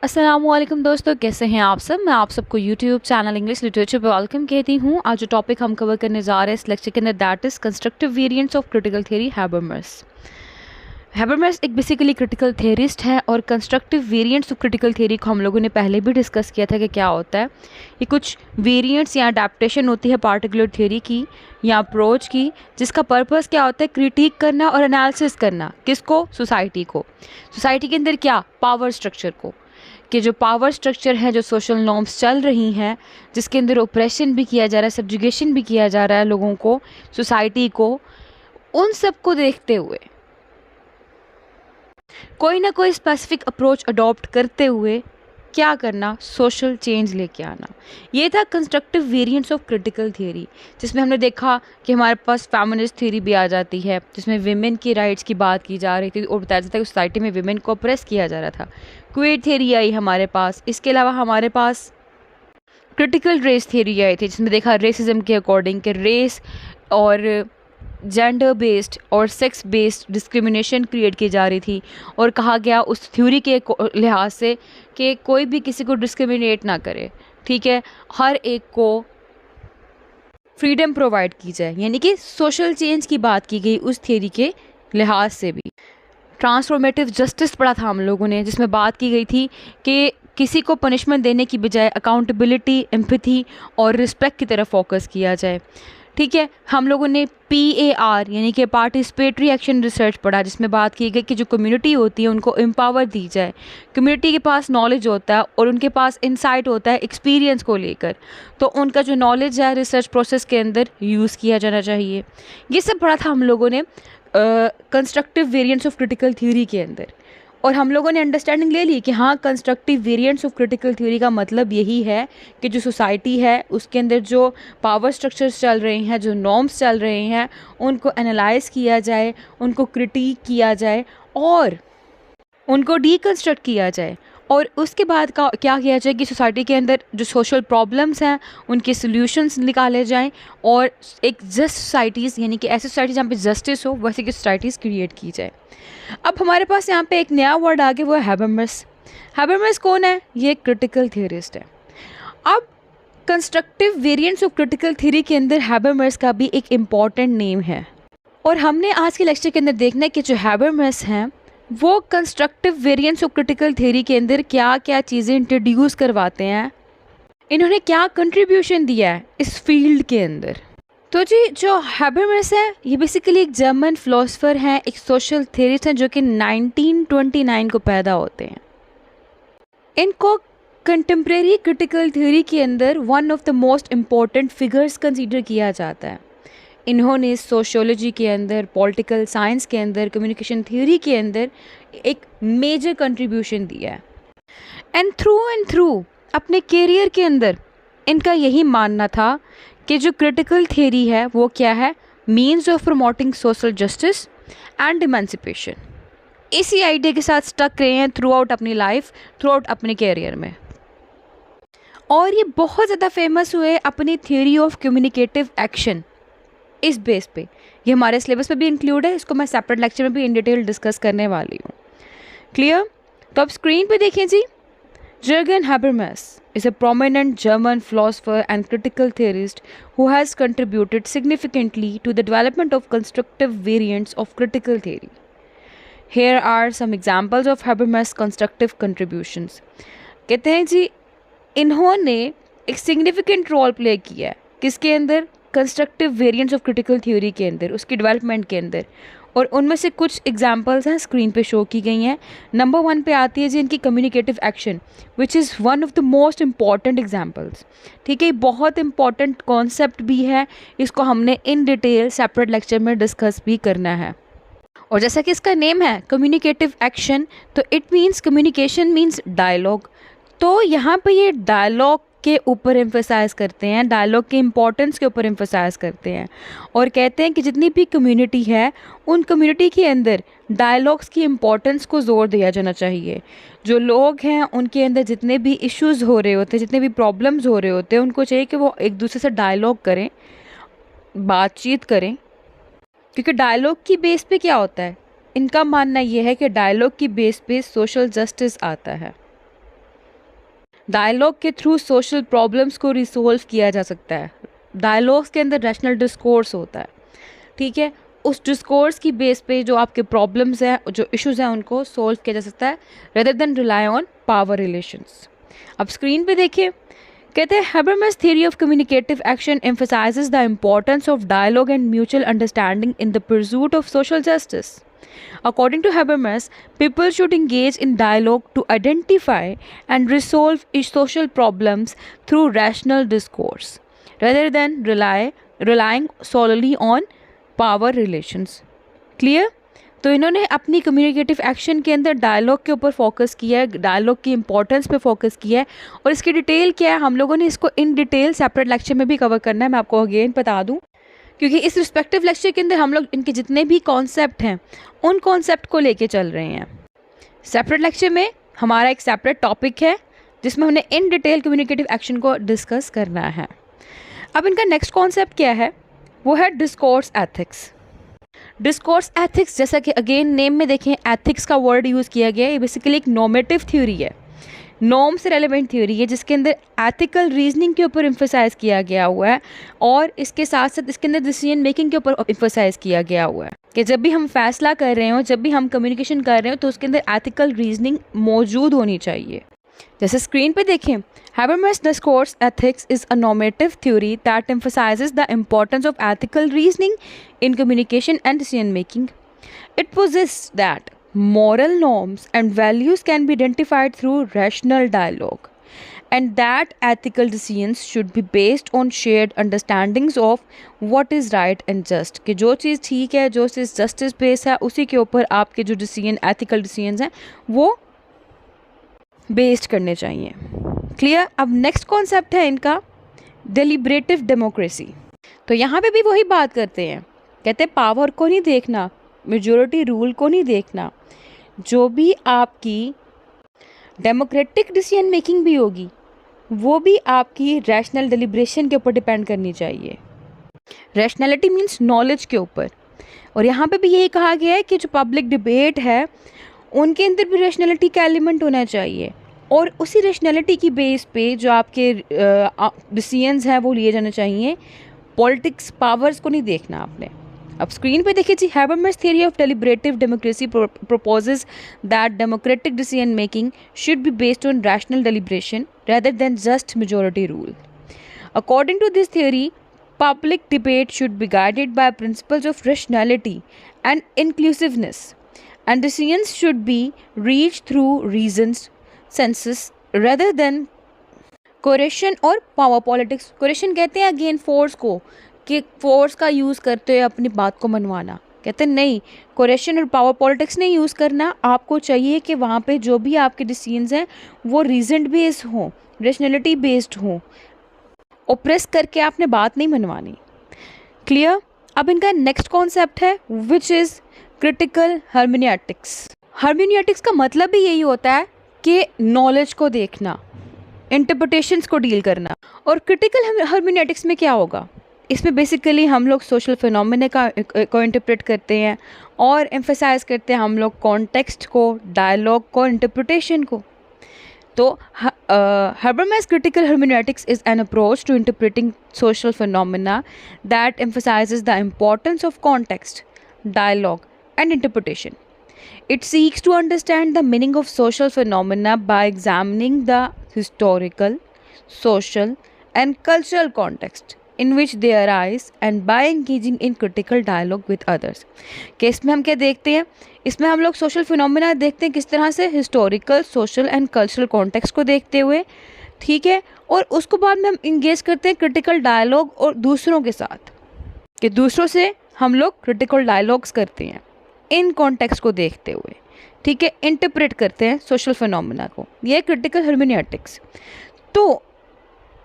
अस्सलामुअलैकुम दोस्तों, कैसे हैं आप सब। मैं आप सबको यूट्यूब चैनल इंग्लिश लिटरेचर पे वेलकम कहती हूँ। आज जो टॉपिक हम कवर करने जा रहे हैं इस लेक्चर के अंदर, that is constructive variants of critical theory Habermas. Habermas एक बेसिकली क्रिटिकल थ्योरिस्ट है और constructive variants of critical theory को हम लोगों ने पहले भी डिस्कस किया था कि क्या होता है। ये कुछ वेरिएंट्स या अडेप्टेशन होती है पार्टिकुलर थ्योरी की या अप्रोच की, जिसका पर्पस क्या होता है, क्रिटिक करना और एनालिसिस करना। किसको? सोसाइटी को। सोसाइटी के अंदर क्या? पावर स्ट्रक्चर को, कि जो पावर स्ट्रक्चर है, जो सोशल नॉर्म्स चल रही हैं, जिसके अंदर ओप्रेशन भी किया जा रहा है, सब्जुगेशन भी किया जा रहा है लोगों को, सोसाइटी को, उन सब को देखते हुए कोई ना कोई स्पेसिफिक अप्रोच अडॉप्ट करते हुए क्या करना, सोशल चेंज लेके आना। ये था constructive variants of critical theory, जिसमें हमने देखा कि हमारे पास फेमिनिस्ट थ्योरी भी आ जाती है, जिसमें विमेन की राइट्स की बात की जा रही थी और बताया जाता है कि सोसाइटी में विमेन को ऑप्रेस किया जा रहा था। क्वेयर थ्योरी आई हमारे पास। इसके अलावा हमारे पास क्रिटिकल रेस थ्योरी आई थी, जिसमें देखा रेसिज्म के अकॉर्डिंग कि रेस और जेंडर बेस्ड और सेक्स बेस्ड डिस्क्रिमिनेशन क्रिएट की जा रही थी, और कहा गया उस थ्योरी के लिहाज से कि कोई भी किसी को डिस्क्रिमिनेट ना करे, ठीक है, हर एक को फ्रीडम प्रोवाइड की जाए। यानी कि सोशल चेंज की बात की गई उस थ्योरी के लिहाज से भी। ट्रांसफॉर्मेटिव जस्टिस पढ़ा था हम लोगों ने, जिसमें बात की गई थी कि किसी को पनिशमेंट देने की बजाय अकाउंटेबिलिटी, एम्पैथी और रिस्पेक्ट की तरफ फोकस किया जाए, ठीक है। हम लोगों ने PAR यानी कि पार्टिसिपेटरी एक्शन रिसर्च पढ़ा, जिसमें बात की गई कि जो कम्युनिटी होती है उनको एम्पावर दी जाए। कम्युनिटी के पास नॉलेज होता है और उनके पास इंसाइट होता है एक्सपीरियंस को लेकर, तो उनका जो नॉलेज है रिसर्च प्रोसेस के अंदर यूज़ किया जाना चाहिए। ये सब पढ़ा था हम लोगों ने constructive variants of critical theory के अंदर, और हम लोगों ने अंडरस्टैंडिंग ले ली कि हाँ, constructive variants of critical theory का मतलब यही है कि जो सोसाइटी है उसके अंदर जो पावर स्ट्रक्चर्स चल रहे हैं, जो नॉर्म्स चल रहे हैं, उनको एनालाइज किया जाए, उनको क्रिटिक किया जाए और उनको डीकंस्ट्रक्ट किया जाए, और उसके बाद का क्या किया जाए कि सोसाइटी के अंदर जो सोशल प्रॉब्लम्स हैं उनके सॉल्यूशंस निकाले जाएं, और एक जस्ट सोसाइटीज़ यानी कि ऐसी सोसाइटी जहाँ पे जस्टिस हो, वैसे की सोसाइटीज़ क्रिएट की जाए। अब हमारे पास यहाँ पे एक नया वर्ड आ गया, वो है हैबरमस। हैबरमस कौन है? ये क्रिटिकल थियरिस्ट है। अब constructive variants of critical theory के अंदर हैबरमस का भी एक इम्पॉर्टेंट नेम है, और हमने आज के लेक्चर के अंदर देखना है कि जो हैबरमस हैं वो constructive variants of critical theory के अंदर क्या क्या चीज़ें इंट्रोड्यूस करवाते हैं, इन्होंने क्या कंट्रीब्यूशन दिया है इस फील्ड के अंदर। तो जी, जो हैबरमस है ये बेसिकली एक जर्मन फिलोसफर हैं, एक सोशल थ्योरिस्ट हैं, जो कि 1929 को पैदा होते हैं। इनको कंटेम्प्रेरी क्रिटिकल थ्योरी के अंदर one of the most important figures consider किया जाता है। इन्होंने सोशियोलॉजी के अंदर, पॉलिटिकल साइंस के अंदर, कम्युनिकेशन थ्योरी के अंदर एक मेजर कंट्रीब्यूशन दिया है। एंड थ्रू अपने करियर के अंदर इनका यही मानना था कि जो क्रिटिकल थ्योरी है वो क्या है, means of promoting social justice and emancipation. इसी आइडिया के साथ स्टक रहे हैं थ्रू आउट अपनी लाइफ, थ्रू आउट अपने करियर में, और ये बहुत ज़्यादा फेमस हुए अपनी थ्योरी ऑफ कम्युनिकेटिव एक्शन। इस बेस पे ये हमारे सिलेबस में भी इंक्लूड है, इसको मैं सेपरेट लेक्चर में भी इन डिटेल डिस्कस करने वाली हूँ। क्लियर? तो अब स्क्रीन पे देखें जी। Jürgen Habermas is a prominent German philosopher and critical theorist who has contributed significantly to the development of constructive variants of critical theory. Here are some examples of Habermas' constructive contributions. कहते हैं जी, इन्होंने एक significant role play किया है किसके अंदर? Constructive variants of critical theory के अंदर, उसकी डेवलपमेंट के अंदर, और उनमें से कुछ एग्जांपल्स हैं स्क्रीन पे शो की गई हैं। नंबर 1 पे आती है जी इनकी communicative action, which is one of the most important examples, ठीक है। बहुत इंपॉर्टेंट कॉन्सेप्ट भी है, इसको हमने इन डिटेल सेपरेट लेक्चर में डिस्कस भी करना है। और जैसा कि इसका नेम है कम्युनिकेटिव एक्शन, तो it means communication means dialogue. तो यहाँ पे ये डायलॉग के ऊपर एम्फसाइज करते हैं, डायलॉग के इम्पोर्टेंस के ऊपर एम्फसाइज करते हैं, और कहते हैं कि जितनी भी कम्युनिटी है उन कम्युनिटी के अंदर डायलॉग्स की इम्पोर्टेंस को ज़ोर दिया जाना चाहिए। जो लोग हैं उनके अंदर जितने भी इश्यूज़ हो रहे होते हैं, जितने भी प्रॉब्लम्स हो रहे होते हैं, उनको चाहिए कि वो एक दूसरे से डायलॉग करें, बातचीत करें, क्योंकि डायलॉग की बेस पे क्या होता है, इनका मानना यह है कि डायलॉग की बेस पे सोशल जस्टिस आता है। डायलॉग के थ्रू सोशल प्रॉब्लम्स को रिसोल्व किया जा सकता है। डायलॉग्स के अंदर रैशनल डिस्कोर्स होता है, ठीक है। उस डिस्कोर्स की बेस पे जो आपके प्रॉब्लम्स हैं, जो इश्यूज हैं, उनको सोल्व किया जा सकता है rather than rely on power relations. अब स्क्रीन पे देखिए, कहते हैं Habermas theory of communicative action emphasizes the importance of dialogue and mutual understanding in the pursuit of social justice. According to Habermas, people should engage in dialogue to identify and resolve social problems through rational discourse, rather than relying solely on power relations. Clear? तो इन्होंने अपनी communicative action के अंदर dialogue के ऊपर focus किया है, dialogue की इंपॉर्टेंस पे फोकस किया है, और इसकी डिटेल क्या है हम लोगों ने इसको इन डिटेल सेपरेट लेक्चर में भी कवर करना है। मैं आपको अगेन बता दूं, क्योंकि इस रिस्पेक्टिव लेक्चर के अंदर हम लोग इनके जितने भी कॉन्सेप्ट हैं उन कॉन्सेप्ट को लेके चल रहे हैं। सेपरेट लेक्चर में हमारा एक सेपरेट टॉपिक है जिसमें हमने इन डिटेल कम्युनिकेटिव एक्शन को डिस्कस करना है। अब इनका नेक्स्ट कॉन्सेप्ट क्या है, वो है डिस्कोर्स एथिक्स। डिस्कोर्स एथिक्स, जैसा कि अगेन नेम में देखें एथिक्स का वर्ड यूज़ किया गया है, ये बेसिकली एक नॉर्मेटिव थ्योरी है, नॉर्म से रेलेवेंट थ्योरी है, जिसके अंदर एथिकल रीजनिंग के ऊपर एम्फसाइज किया गया हुआ है, और इसके साथ साथ इसके अंदर डिसीजन मेकिंग के ऊपर एम्फसाइज किया गया हुआ है कि जब भी हम फैसला कर रहे हो, जब भी हम कम्युनिकेशन कर रहे हो, तो उसके अंदर एथिकल रीजनिंग मौजूद होनी चाहिए। जैसे स्क्रीन पे देखें, Habermas discourse ethics is a normative theory that emphasizes the importance of ethical reasoning in communication and decision making. It posits that moral norms and values can be identified through rational dialogue, and that ethical decisions should be based on shared understandings of what is right and just. कि जो चीज़ ठीक है, जो चीज़ justice base है, उसी के ऊपर आपके जो डिसीजन, एथिकल डिसीजंस हैं, वो बेस्ड करने चाहिए। क्लियर? अब नेक्स्ट कॉन्सेप्ट है इनका डेलिब्रेटिव डेमोक्रेसी। तो यहाँ पे भी वही बात करते हैं, कहते हैं पावर को नहीं देखना, मेजॉरिटी रूल को नहीं देखना, जो भी आपकी डेमोक्रेटिक डिसीजन मेकिंग भी होगी वो भी आपकी रैशनल डेलिब्रेशन के ऊपर डिपेंड करनी चाहिए। रैशनैलिटी मीन्स नॉलेज के ऊपर, और यहाँ पे भी यही कहा गया है कि जो पब्लिक डिबेट है उनके अंदर भी रैशनैलिटी का एलिमेंट होना चाहिए, और उसी रैशनैलिटी की बेस पे जो आपके डिसीजंस हैं वो लिए जाने चाहिए। पॉलिटिक्स पावर्स को नहीं देखना आपने। अब स्क्रीन पे देखिए जी, Habermas theory of deliberative democracy proposes that democratic decision making should be based on rational deliberation rather than just majority rule. According to this theory, public debate should be guided by principles of rationality and inclusiveness, and decisions should be reached through reasons, senses rather than कोरेशन और power politics. कोरेशन कहते हैं again force को, कि force का use करते हुए अपनी बात को मनवाना। कहते हैं नहीं, कोरेशन और पावर पॉलिटिक्स नहीं यूज़ करना, आपको चाहिए कि वहाँ पे जो भी आपके डिसीजंस हैं वो रीजन बेस्ड हों, रेशनैलिटी बेस्ड हों, ओप्रेस करके आपने बात नहीं मनवानी। क्लियर? अब इनका नेक्स्ट कॉन्सेप्ट है which is critical hermeneutics. Hermeneutics का मतलब भी यही होता है कि नॉलेज को देखना, इंटरप्रिटेशंस को डील करना। और क्रिटिकल हर्मेनेटिक्स में क्या होगा, इसमें बेसिकली हम लोग सोशल फिनोमेना को इंटरप्रेट करते हैं और एम्फसाइज करते हैं हम लोग कॉन्टेक्स्ट को, डायलॉग को, इंटरप्रिटेशन को। तो Habermas critical hermeneutics is an approach to interpreting social phenomena that emphasizes the importance of context, dialogue, and interpretation. It seeks to understand the meaning of social phenomena by examining the historical, social, and cultural context in which they arise and by engaging in critical dialogue with others. कि इसमें हम क्या देखते हैं, इसमें हम लोग social phenomena देखते हैं किस तरह से historical, social and cultural context को देखते हुए, ठीक है, और उसको बाद में हम इंगेज करते हैं क्रिटिकल डायलॉग और दूसरों के साथ, कि दूसरों से हम लोग क्रिटिकल डायलॉग्स करते हैं इन कॉन्टेक्स्ट को देखते हुए, ठीक है, इंटरप्रेट करते हैं सोशल फिनोमेना को। ये क्रिटिकल हर्मेनेटिक्स। तो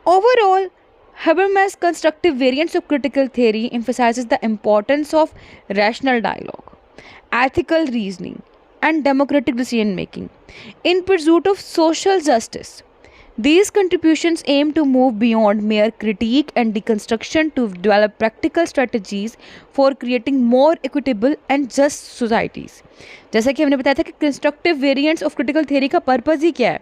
overall Habermas' constructive variants of critical theory emphasizes the importance of rational dialogue, ethical reasoning, and democratic decision making in pursuit of social justice. These contributions aim to move beyond mere critique and deconstruction to develop practical strategies for creating more equitable and just societies. जैसा कि हमने बताया था कि constructive variants of critical theory का purpose ही क्या है,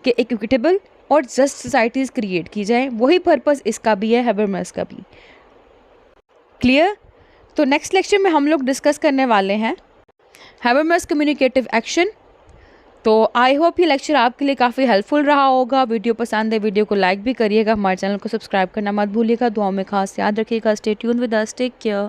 कि एक इक्विटेबल और जस्ट सोसाइटीज़ क्रिएट की जाए। वही पर्पस इसका भी है, हैबरमैस का भी। क्लियर? तो नेक्स्ट लेक्चर में हम लोग डिस्कस करने वाले हैं हैबरमैस कम्युनिकेटिव एक्शन। तो आई होप ये लेक्चर आपके लिए काफ़ी हेल्पफुल रहा होगा। वीडियो पसंद है, वीडियो को लाइक भी करिएगा, हमारे चैनल को सब्सक्राइब करना मत भूलिएगा। दुआओं में खास याद रखिएगा। Stay tune with us, take care.